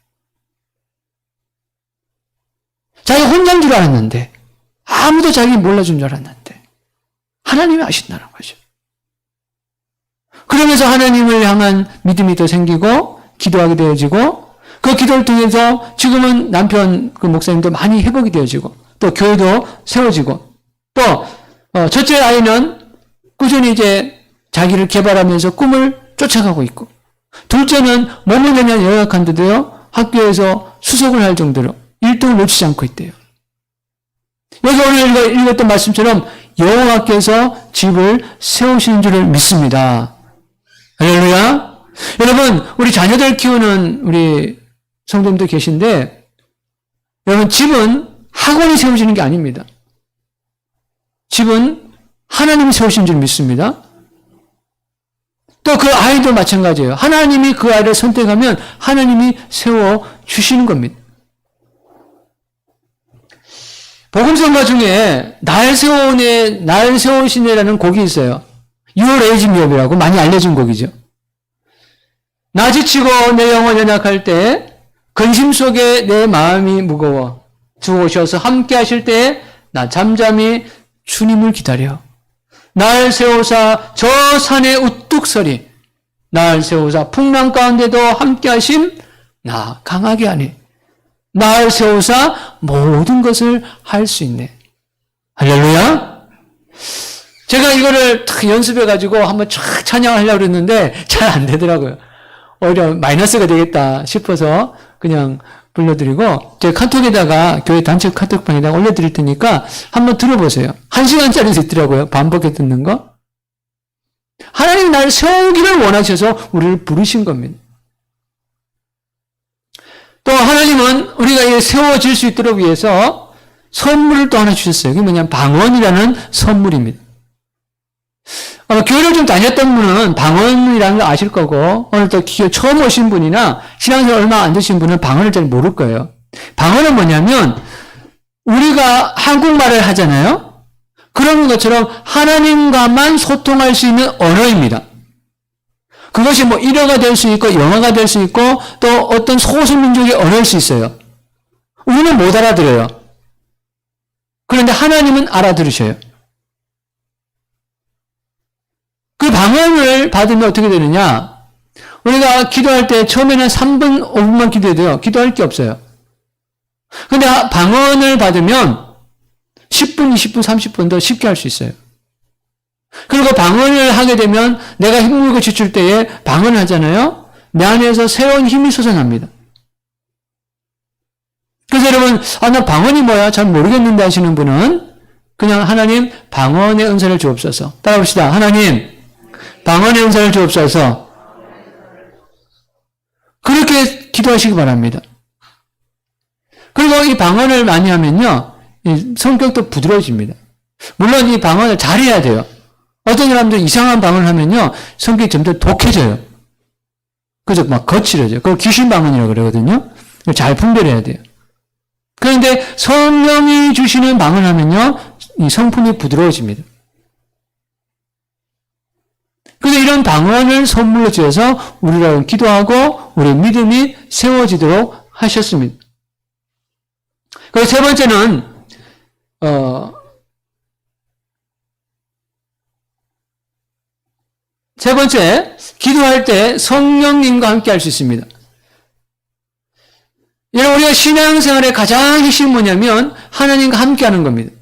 자기 혼자인 줄 알았는데 아무도 자기 몰라준 줄 알았는데 하나님이 아신다는 거죠. 그러면서 하나님을 향한 믿음이 더 생기고 기도하게 되어지고 그 기도를 통해서 지금은 남편 그 목사님도 많이 회복이 되어지고 또 교회도 세워지고 또 첫째 아이는 꾸준히 이제 자기를 개발하면서 꿈을 쫓아가고 있고 둘째는 몸을 그냥 연약한데도요 학교에서 수석을 할 정도로 1등을 놓치지 않고 있대요. 여기 오늘 읽었던 말씀처럼 여호와께서 집을 세우시는 줄을 믿습니다. 할렐루야. 여러분 우리 자녀들 키우는 우리 성도님도 계신데 여러분 집은 학원이 세우시는 게 아닙니다. 집은 하나님이 세우신 줄 믿습니다. 또 그 아이도 마찬가지예요. 하나님이 그 아이를 선택하면 하나님이 세워주시는 겁니다. 복음성가 중에 날 세우시네라는 곡이 있어요. You raise me up이라고 많이 알려진 곡이죠. 나 지치고 내 영혼 연약할 때 근심 속에 내 마음이 무거워 주 오셔서 함께 하실 때에 나 잠잠히 주님을 기다려. 날 세우사 저 산에 우뚝 서리. 날 세우사 풍랑 가운데도 함께 하심 나 강하게 하니. 날 세우사 모든 것을 할 수 있네. 할렐루야. 제가 이거를 탁 연습해가지고 한번 쫙 찬양하려고 그랬는데 잘 안 되더라고요. 오히려 마이너스가 되겠다 싶어서 그냥 불러드리고 제 카톡에다가 교회 단체 카톡방에다가 올려드릴 테니까 한번 들어보세요. 1시간짜리 있더라고요. 반복해 듣는 거. 하나님 나를 세우기를 원하셔서 우리를 부르신 겁니다. 또 하나님은 우리가 세워질 수 있도록 위해서 선물을 또 하나 주셨어요. 그게 뭐냐면 방언이라는 선물입니다. 교회를 좀 다녔던 분은 방언이라는 걸 아실 거고 오늘 또 처음 오신 분이나 신앙생활 얼마 안 되신 분은 방언을 잘 모를 거예요. 방언은 뭐냐면 우리가 한국말을 하잖아요. 그런 것처럼 하나님과만 소통할 수 있는 언어입니다. 그것이 뭐 일어가 될 수 있고 영어가 될 수 있고 또 어떤 소수민족의 언어일 수 있어요. 우리는 못 알아들어요. 그런데 하나님은 알아들으셔요. 그 방언을 받으면 어떻게 되느냐? 우리가 기도할 때 처음에는 3분, 5분만 기도해도요. 기도할 게 없어요. 근데 방언을 받으면 10분, 20분, 30분도 쉽게 할 수 있어요. 그리고 방언을 하게 되면 내가 힘들고 지칠 때에 방언을 하잖아요. 내 안에서 새로운 힘이 솟아납니다. 그래서 여러분, 나 방언이 뭐야? 잘 모르겠는데 하시는 분은 그냥 하나님 방언의 은사를 주옵소서. 따라봅시다. 하나님 방언의 은사를 주옵소서. 그렇게 기도하시기 바랍니다. 그리고 이 방언을 많이 하면요, 이 성격도 부드러워집니다. 물론 이 방언을 잘해야 돼요. 어떤 사람들은 이상한 방언을 하면요, 성격이 점점 독해져요. 그죠? 막 거칠어져요. 그걸 귀신 방언이라고 그러거든요. 잘 분별해야 돼요. 그런데 성령이 주시는 방언을 하면요, 이 성품이 부드러워집니다. 그래서 이런 방언을 선물로 주셔서 우리랑 기도하고 우리 믿음이 세워지도록 하셨습니다. 그리고 세 번째는 세 번째, 기도할 때 성령님과 함께 할 수 있습니다. 여러분, 우리가 신앙생활의 가장 핵심이 뭐냐면 하나님과 함께 하는 겁니다.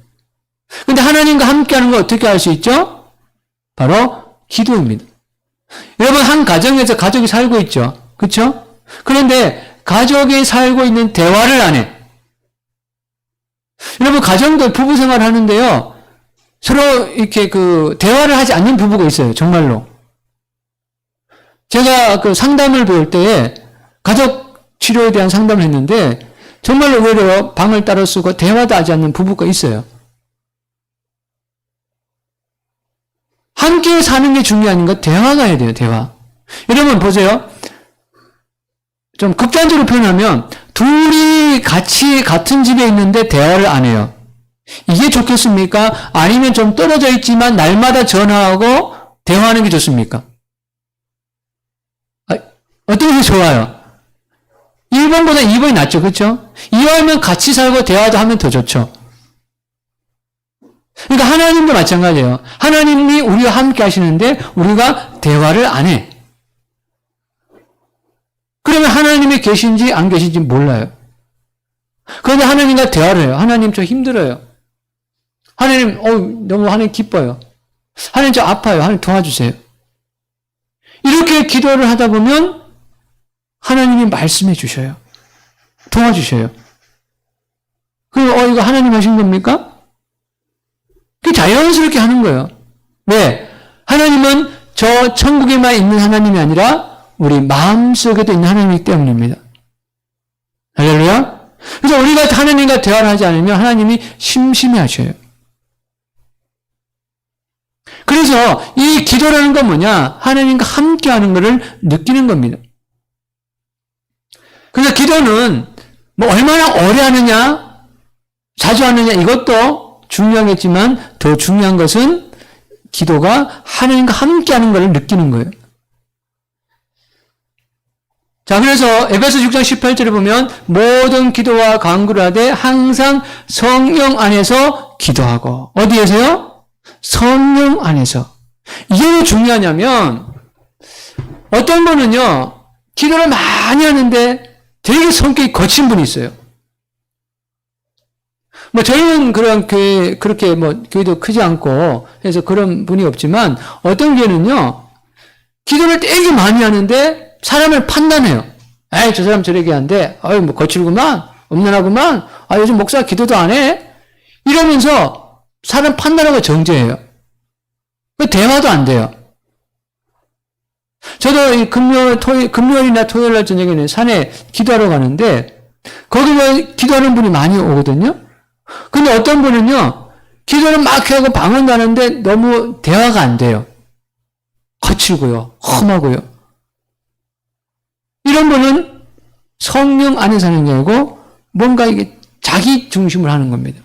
근데 하나님과 함께 하는 거 어떻게 할 수 있죠? 바로 기도입니다. 여러분, 한 가정에서 가족이 살고 있죠. 그렇죠? 그런데 가족이 살고 있는 대화를 안 해. 여러분, 가정도 부부 생활을 하는데요, 서로 이렇게 대화를 하지 않는 부부가 있어요. 정말로. 제가 상담을 배울 때에 가족 치료에 대한 상담을 했는데 정말로 오히려 방을 따로 쓰고 대화도 하지 않는 부부가 있어요. 함께 사는 게 중요한 거 대화가 해야 돼요. 대화. 여러분 보세요. 좀 극단적으로 표현하면 둘이 같이 같은 집에 있는데 대화를 안 해요. 이게 좋겠습니까? 아니면 좀 떨어져 있지만 날마다 전화하고 대화하는 게 좋습니까? 어떤 게 좋아요? 1번보다 2번이 낫죠. 그렇죠? 이왕이면 같이 살고 대화도 하면 더 좋죠. 그러니까 하나님도 마찬가지예요. 하나님이 우리와 함께 하시는데 우리가 대화를 안 해. 그러면 하나님이 계신지 안 계신지 몰라요. 그런데 하나님과 대화를 해요. 하나님 저 힘들어요. 하나님 너무 하나님 기뻐요. 하나님 저 아파요. 하나님 도와주세요. 이렇게 기도를 하다 보면 하나님이 말씀해 주셔요. 도와주셔요. 그럼 이거 하나님 하신 겁니까? 그게 자연스럽게 하는 거예요. 왜? 하나님은 저 천국에만 있는 하나님이 아니라 우리 마음속에도 있는 하나님이기 때문입니다. 할렐루야? 그래서 우리가 하나님과 대화를 하지 않으면 하나님이 심심해 하셔요. 그래서 이 기도라는 건 뭐냐? 하나님과 함께 하는 것을 느끼는 겁니다. 그래서 기도는 얼마나 오래 하느냐, 자주 하느냐, 이것도 중요하겠지만 더 중요한 것은 기도가 하나님과 함께 하는 것을 느끼는 거예요. 자, 그래서 에베소 6장 18절에 보면 모든 기도와 간구를 하되 항상 성령 안에서 기도하고, 어디에서요? 성령 안에서. 이게 왜 중요하냐면 어떤 분은요, 기도를 많이 하는데 되게 성격이 거친 분이 있어요. 저희는 그런 교회, 그렇게 교회도 크지 않고 해서 그런 분이 없지만, 어떤 교회는요, 기도를 되게 많이 하는데, 사람을 판단해요. 에이, 저 사람 저렇게 하는데, 거칠구만, 음란하구만, 요즘 목사 기도도 안 해? 이러면서, 사람 판단하고 정죄해요. 대화도 안 돼요. 저도 이 금요일이나 토요일 날 저녁에는 산에 기도하러 가는데, 거기 기도하는 분이 많이 오거든요? 근데 어떤 분은요, 기도를 막 하고 방언 가는데 너무 대화가 안 돼요. 거칠고요, 험하고요. 이런 분은 성령 안에 사는 게 아니고 뭔가 이게 자기 중심을 하는 겁니다.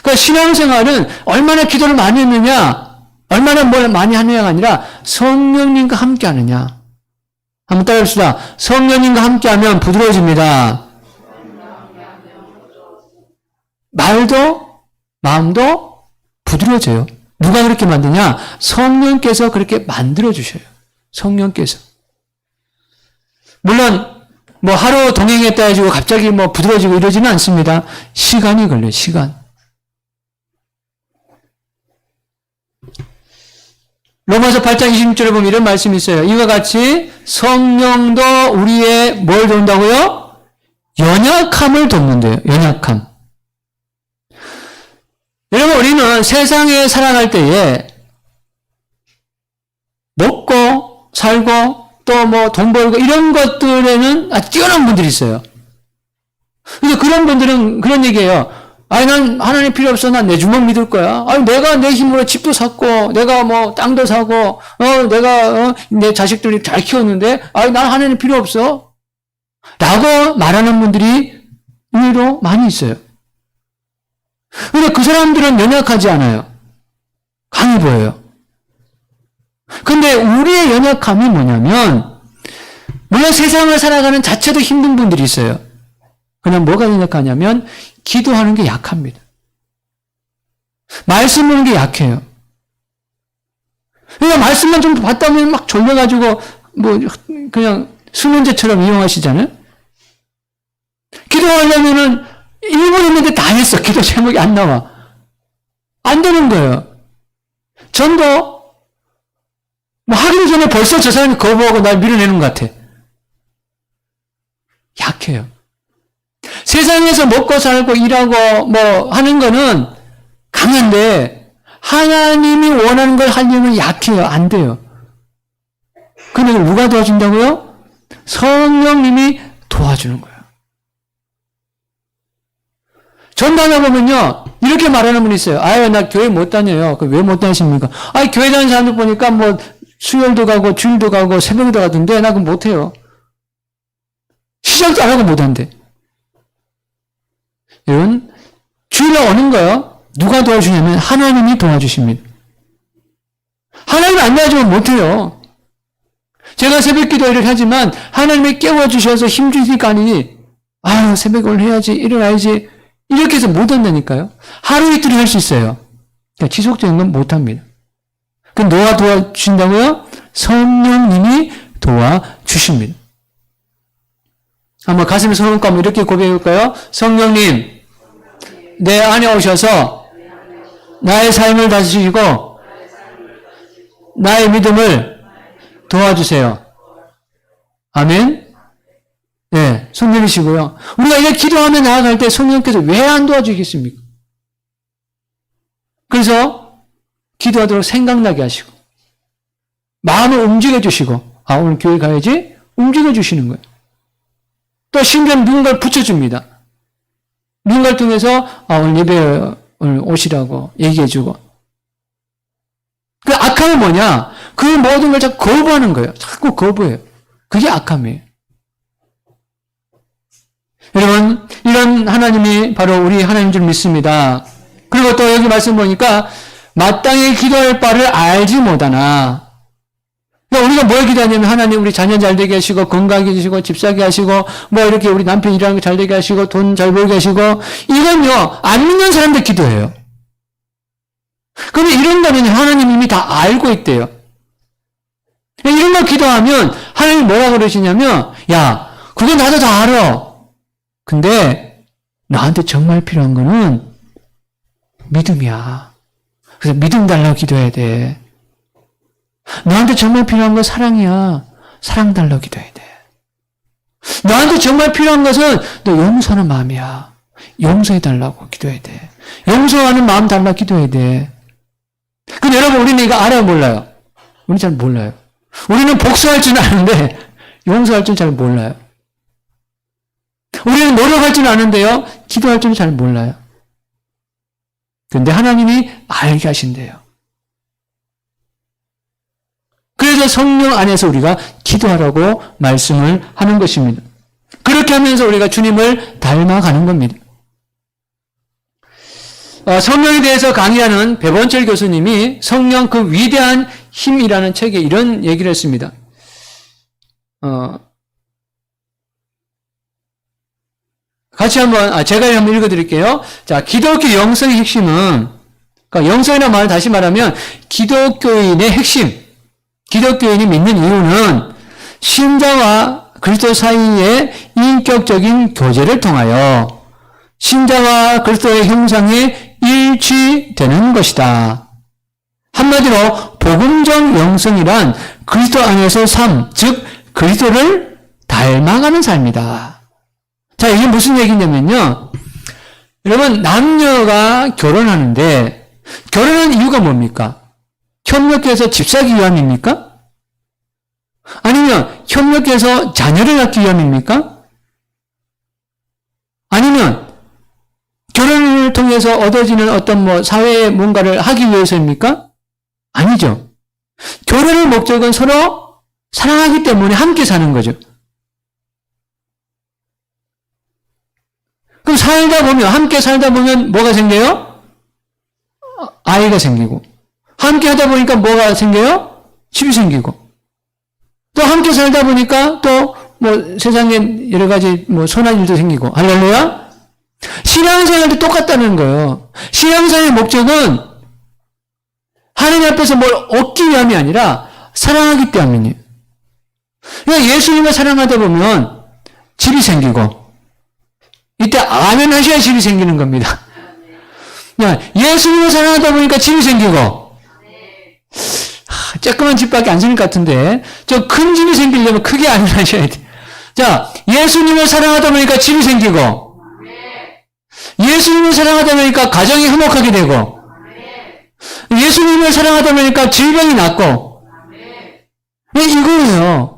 그러니까 신앙생활은 얼마나 기도를 많이 했느냐, 얼마나 뭘 많이 하느냐가 아니라 성령님과 함께 하느냐. 한번 따라합시다. 성령님과 함께 하면 부드러워집니다. 말도 마음도 부드러워져요. 누가 그렇게 만드냐? 성령께서 그렇게 만들어 주셔요. 성령께서. 물론 하루 동행했다 해가지고 갑자기 부드러워지고 이러지는 않습니다. 시간이 걸려요. 시간. 로마서 8장 26절에 보면 이런 말씀이 있어요. 이와 같이 성령도 우리의 뭘 돕는다고요? 연약함을 돕는데요. 연약함. 여러분, 우리는 세상에 살아갈 때에 먹고 살고 또 뭐 돈 벌고 이런 것들에는 아주 뛰어난 분들이 있어요. 그래서 그런 분들은 그런 얘기예요. 아니, 난 하나님 필요 없어. 난 내 주먹 믿을 거야. 아니, 내가 내 힘으로 집도 샀고, 내가 뭐 땅도 사고, 내가 내 자식들이 잘 키웠는데, 아니, 난 하나님 필요 없어. 라고 말하는 분들이 의외로 많이 있어요. 근데 그 사람들은 연약하지 않아요. 강해 보여요. 근데 우리의 연약함이 뭐냐면, 물론 세상을 살아가는 자체도 힘든 분들이 있어요. 그냥 뭐가 연약하냐면, 기도하는 게 약합니다. 말씀 보는 게 약해요. 그러니까 말씀만 좀 봤다면 막 졸려가지고, 뭐, 그냥 수면제처럼 이용하시잖아요? 기도하려면은 1분 했는데 다 했어. 기도 제목이 안 나와. 안 되는 거예요. 전도, 뭐 하기 전에 벌써 저 사람이 거부하고 날 밀어내는 것 같아. 약해요. 세상에서 먹고 살고 일하고 뭐 하는 거는 강한데 하나님이 원하는 걸 하려면 약해요. 안 돼요. 근데 누가 도와준다고요? 성령님이 도와주는 거예요. 전도하다 보면요, 이렇게 말하는 분이 있어요. 아유, 나 교회 못 다녀요. 왜 못 다니십니까? 아니, 교회 다니는 사람들 보니까 뭐 수요일도 가고 주일도 가고 새벽에도 가던데 나 그거 못해요. 시작도 안 하고 못한대. 여러분, 주일날 오는 거요. 누가 도와주냐면 하나님이 도와주십니다. 하나님이 안 도와주면 못해요. 제가 새벽 기도를 하지만 하나님이 깨워주셔서 힘주시니까 아니니, 아유, 새벽을 해야지, 일어나야지, 이렇게 해서 못 한다니까요. 하루 이틀은 할 수 있어요. 그러니까 지속적인 건 못 합니다. 그럼 누가 도와주신다고요? 성령님이 도와주십니다. 한번 가슴에 손을 얹고 한번 이렇게 고백해 볼까요? 성령님, 내 안에 오셔서 나의 삶을 다스리시고 나의 믿음을 도와주세요. 아멘? 네, 성령이시고요. 우리가 이제 기도하며 나아갈 때 성령께서 왜 안 도와주겠습니까? 그래서 기도하도록 생각나게 하시고 마음을 움직여 주시고, 아, 오늘 교회 가야지? 움직여 주시는 거예요. 또 신경 누군가를 붙여줍니다. 누군가를 통해서, 아, 오늘 예배에 오늘 오시라고 얘기해주고. 그 악함은 뭐냐? 그 모든 걸 자꾸 거부하는 거예요. 자꾸 거부해요. 그게 악함이에요. 여러분, 이런 하나님이 바로 우리 하나님인 줄 믿습니다. 그리고 또 여기 말씀 보니까 마땅히 기도할 바를 알지 못하나. 그러니까 우리가 뭘 기도하냐면 하나님 우리 자녀 잘 되게 하시고 건강하게 해주시고 집 사게 하시고 뭐 이렇게 우리 남편 일하는 거 잘 되게 하시고 돈 잘 벌게 하시고, 이건요 안 믿는 사람들 기도해요. 그런데 이런 거는 하나님 이미 다 알고 있대요. 이런 거 기도하면 하나님 뭐라 그러시냐면, 야, 그거 나도 다 알아. 근데 나한테 정말 필요한 거는 믿음이야. 그래서 믿음 달라고 기도해야 돼. 너한테 정말 필요한 건 사랑이야. 사랑 달라고 기도해야 돼. 너한테 정말 필요한 것은 너 용서하는 마음이야. 용서해 달라고 기도해야 돼. 용서하는 마음 달라고 기도해야 돼. 근데 여러분, 우리는 이거 알아요, 몰라요? 우리 잘 몰라요. 우리는 복수할 줄 아는데 용서할 줄 잘 몰라요. 우리는 노력할 줄 아는데요, 기도할 줄 잘 몰라요. 근데 하나님이 알게 하신대요. 그래서 성령 안에서 우리가 기도하라고 말씀을 하는 것입니다. 그렇게 하면서 우리가 주님을 닮아가는 겁니다. 성령에 대해서 강의하는 배본철 교수님이 성령 그 위대한 힘이라는 책에 이런 얘기를 했습니다. 같이 제가 한번 읽어드릴게요. 자, 기독교 영성의 핵심은, 그러니까 영성이라는 말을 다시 말하면 기독교인의 핵심, 기독교인이 믿는 이유는 신자와 그리스도 사이의 인격적인 교제를 통하여 신자와 그리스도의 형상에 일치되는 것이다. 한마디로 복음적 영성이란 그리스도 안에서 삶, 즉 그리스도를 닮아가는 삶이다. 자, 이게 무슨 얘기냐면요, 여러분, 남녀가 결혼하는데, 결혼한 이유가 뭡니까? 협력해서 집 사기 위함입니까? 아니면 협력해서 자녀를 낳기 위함입니까? 아니면 결혼을 통해서 얻어지는 어떤 사회의 뭔가를 하기 위해서입니까? 아니죠. 결혼의 목적은 서로 사랑하기 때문에 함께 사는 거죠. 그럼 함께 살다 보면 뭐가 생겨요? 아이가 생기고. 함께 하다 보니까 뭐가 생겨요? 집이 생기고. 또 함께 살다 보니까 또 세상에 여러 가지 선한 일도 생기고. 할렐루야? 신앙생활도 똑같다는 거예요. 신앙생활의 목적은 하나님 앞에서 뭘 얻기 위함이 아니라 사랑하기 때문이에요. 그러니까 예수님을 사랑하다 보면 집이 생기고, 이때 아멘 하셔야 집이 생기는 겁니다. 예수님을 사랑하다 보니까 집이 생기고, 조그만 집밖에 안 생길 것 같은데, 저 큰 집이 생기려면 크게 아멘 하셔야 돼. 자, 예수님을 사랑하다 보니까 집이 생기고, 예수님을 사랑하다 보니까 가정이 화목하게 되고, 예수님을 사랑하다 보니까 질병이 낫고, 이거예요.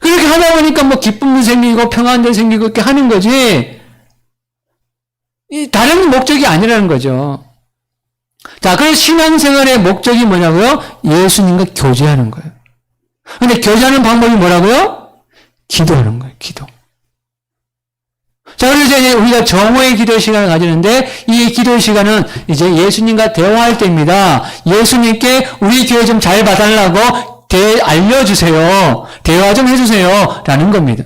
그렇게 하다 보니까 기쁨도 생기고 평안도 생기고 이렇게 하는 거지, 다른 목적이 아니라는 거죠. 자, 그래서 신앙생활의 목적이 뭐냐고요? 예수님과 교제하는 거예요. 근데 교제하는 방법이 뭐라고요? 기도하는 거예요, 기도. 자, 그래서 이제 우리가 정오의 기도 시간을 가지는데, 이 기도 시간은 이제 예수님과 대화할 때입니다. 예수님께 우리 교회 좀 잘 봐달라고 알려주세요. 대화 좀 해주세요. 라는 겁니다.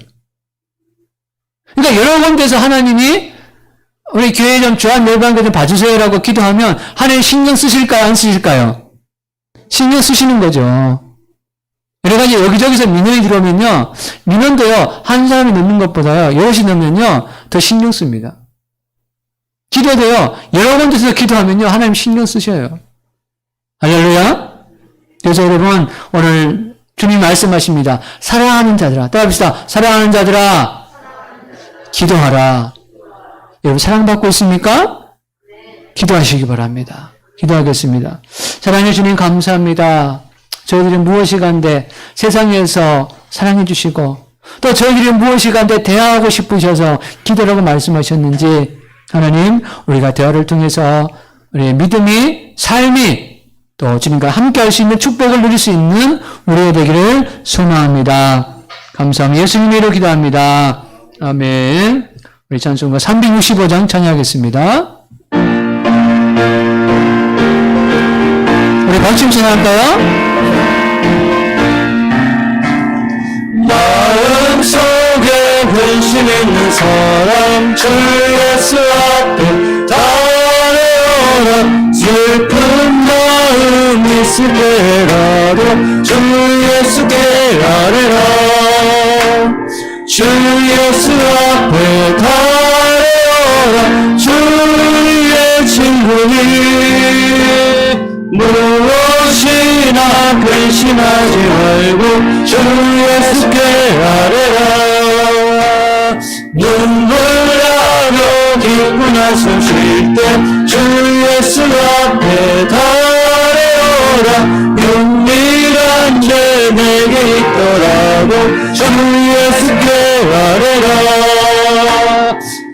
그러니까 여러 군데서 하나님이 우리 교회 좀 주한 열방교 좀 봐주세요. 라고 기도하면 하나님 신경 쓰실까요? 안 쓰실까요? 신경 쓰시는 거죠. 여러 가지 여기저기서 민원이 들어오면요. 민원도요. 한 사람이 넣는 것보다요. 여럿이 넣으면요. 더 신경 씁니다. 기도도요. 여러 군데서 기도하면요. 하나님 신경 쓰셔요. 할렐루야. 그래서 여러분 오늘 주님 말씀하십니다. 사랑하는 자들아. 따라합시다. 사랑하는 자들아. 기도하라. 여러분 사랑받고 있습니까? 기도하시기 바랍니다. 기도하겠습니다. 사랑해 주님 감사합니다. 저희들이 무엇이 간데 세상에서 사랑해 주시고 또 저희들이 무엇이 간데 대화하고 싶으셔서 기도라고 말씀하셨는지 하나님 우리가 대화를 통해서 우리의 믿음이 삶이 또 주님과 함께 할 수 있는 축복을 누릴 수 있는 우리가 되기를 소망합니다. 감사합니다. 예수님 이름으로 기도합니다. 아멘. 우리 찬송가 365장 찬양하겠습니다. 우리 박수 찬양할까요? 마음속에 근심 있는 사람 주 예수 앞에 달려라. 슬픈 마음 있을 때라도 주 예수께 아뢰라. 주 예수 앞에 달려라. 주의 친구니 무엇이나 근심하지 말고 주 예수께 아뢰라. 눈물나며 기쁜 한숨 쉴 때 주 예수 앞에 달려라. 은밀한 죄 내게 있더라도 주 예수께 아뢰라.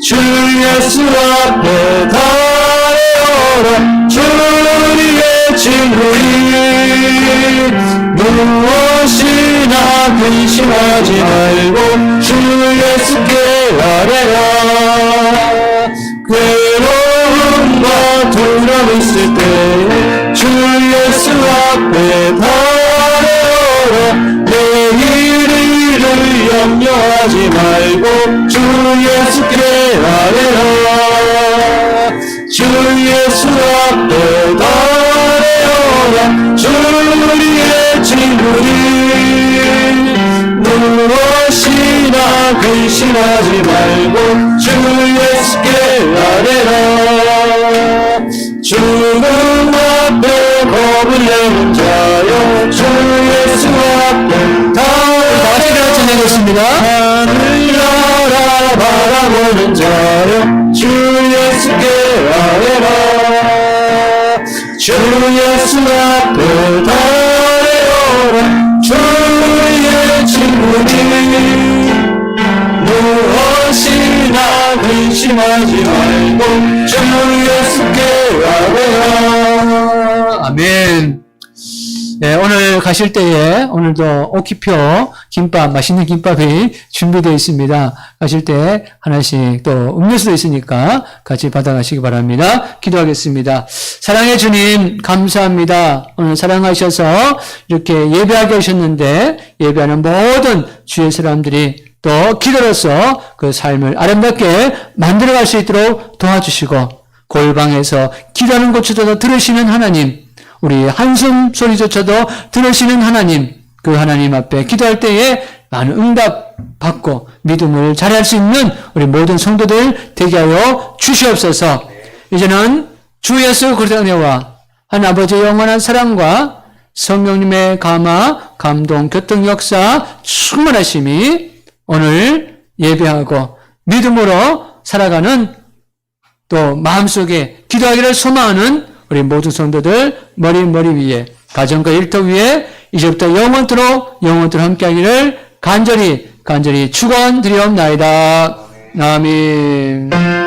주 예수 앞에 달려라. 주의 친구니 무엇이나 근심하지 말고 주 예수께 아뢰라. 괴로움과 두려움 있을 때 주 예수 앞에 달려라. 내일을 염려하지 말고 주 예수께 아뢰라. 주 예수 앞에 달려라. 주의 친구니 무엇이나 근심하지 말고 주 예수께 아뢰라. 죽음 앞에 겁을 내는 자여 주 예수 앞에 달려라. 하늘 나라 바라보는 자여 오늘 가실 때에 오늘도 오키표 김밥, 맛있는 김밥이 준비되어 있습니다. 가실 때 하나씩 또 음료수도 있으니까 같이 받아가시기 바랍니다. 기도하겠습니다. 사랑의 주님 감사합니다. 오늘 사랑하셔서 이렇게 예배하게 하셨는데 예배하는 모든 주의 사람들이 또 기도로서 그 삶을 아름답게 만들어갈 수 있도록 도와주시고 골방에서 기도하는 곳조차도 들으시는 하나님, 우리 한숨 소리조차도 들으시는 하나님, 그 하나님 앞에 기도할 때에 많은 응답 받고 믿음을 잘할 수 있는 우리 모든 성도들 되게 하여 주시옵소서. 이제는 주 예수 그리스도의 은혜와 하나님 아버지의 영원한 사랑과 성령님의 감화, 감동, 교통 역사, 충만하심이 오늘 예배하고 믿음으로 살아가는 또 마음속에 기도하기를 소망하는 우리 모든 성도들 머리 위에 가정과 일터 위에 이제부터 영원토록 함께하기를 간절히 축원드리옵나이다. 아멘.